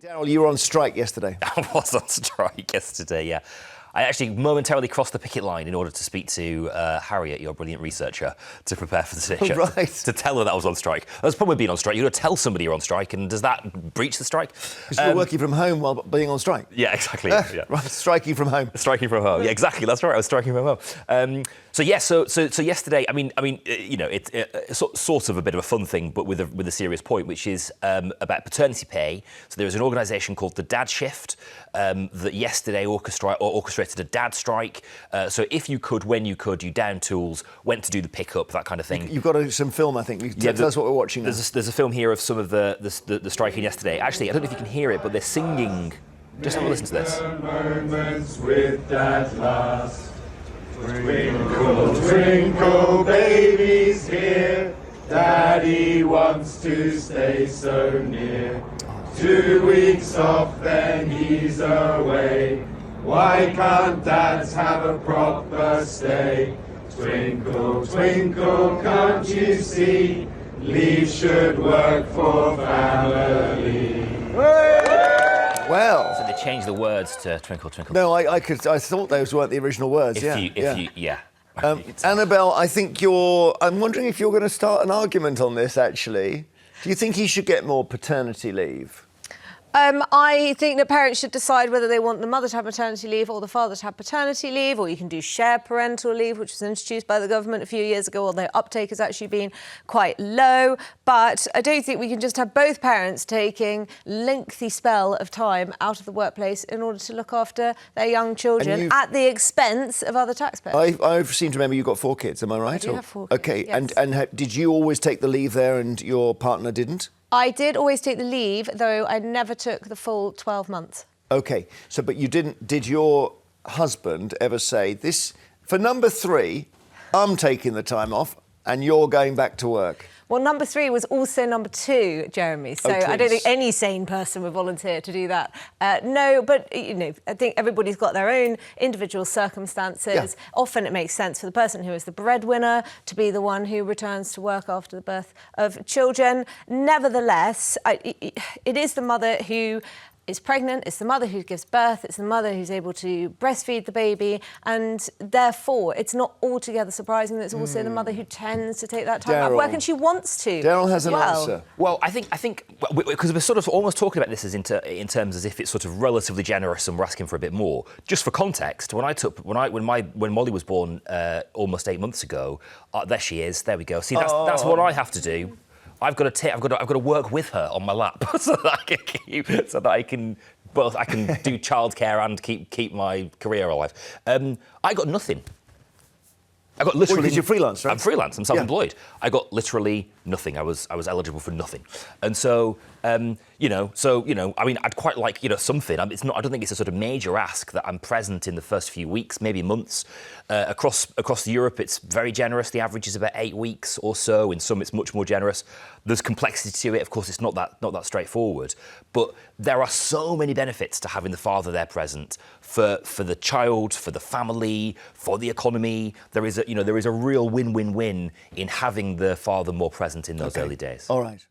Darryl, you were on strike yesterday. I was on strike yesterday, yeah. I actually momentarily crossed the picket line in order to speak to Harriet, your brilliant researcher, to prepare for the show. Right. To tell her that I was on strike. That's probably being on strike. You've got to tell somebody you're on strike, and does that breach the strike? Because you were working from home while being on strike. Yeah, exactly. Yeah. Right, striking from home. Striking from home. Yeah, exactly. That's right. I was striking from home. So yesterday, I mean, it's sort of a bit of a fun thing, but with a serious point, which is about paternity pay. So there was an organisation called the Dad Shift that yesterday orchestrated a dad strike. So if you could, when you could, you down tools, went to do the pickup, that kind of thing. You've got some film, I think. Tell us what we're watching now. There's a film here of some of the striking yesterday. Actually, I don't know if you can hear it, but they're singing. Just have a listen to this. Moments with Dad last. Twinkle, twinkle, baby's here. Daddy wants to stay so near. 2 weeks off, then he's away. Why can't dads have a proper stay? Twinkle, twinkle, can't you see? Leave should work for family. Well. So they changed the words to Twinkle, Twinkle. No, I thought those weren't the original words. Yeah. Annabelle, I'm wondering if you're going to start an argument on this, actually. Do you think he should get more paternity leave? I think that parents should decide whether they want the mother to have maternity leave or the father to have paternity leave, or you can do shared parental leave, which was introduced by the government a few years ago, although uptake has actually been quite low. But I don't think we can just have both parents taking lengthy spell of time out of the workplace in order to look after their young children at the expense of other taxpayers. I seem to remember you've got 4 kids, am I right? I do have 4 kids, OK, yes. and did you always take the leave there and your partner didn't? I did always take the leave, though I never took the full 12 months. OK, but you didn't. Did your husband ever say, this, for number 3, I'm taking the time off and you're going back to work? Well, number 3 was also number 2, Jeremy. So I don't think any sane person would volunteer to do that. No, but, I think everybody's got their own individual circumstances. Yeah. Often it makes sense for the person who is the breadwinner to be the one who returns to work after the birth of children. Nevertheless, it is the mother who is pregnant, it's the mother who gives birth, it's the mother who's able to breastfeed the baby, and therefore it's not altogether surprising that it's also the mother who tends to take that time out of work, and she wants to. Darryl has an answer. Well, I think because we're sort of almost talking about this as in terms as if it's sort of relatively generous and we're asking for a bit more. Just for context, when Molly was born almost 8 months ago, there she is. There we go. See, that's what I have to do. I've got to work with her on my lap so that I can do childcare and keep my career alive. I got nothing. I got literally. Because you're freelance, right? I'm freelance. I'm self-employed. Yeah. I got literally nothing. I was eligible for nothing, and so I mean, I'd quite like something. I don't think it's a sort of major ask that I'm present in the first few weeks, maybe months. Across Europe, it's very generous. The average is about 8 weeks or so. In some, it's much more generous. There's complexity to it. Of course, it's not that straightforward. But there are so many benefits to having the father there present for the child, for the family, for the economy. There is a real win-win-win in having the father more present in those early days. All right.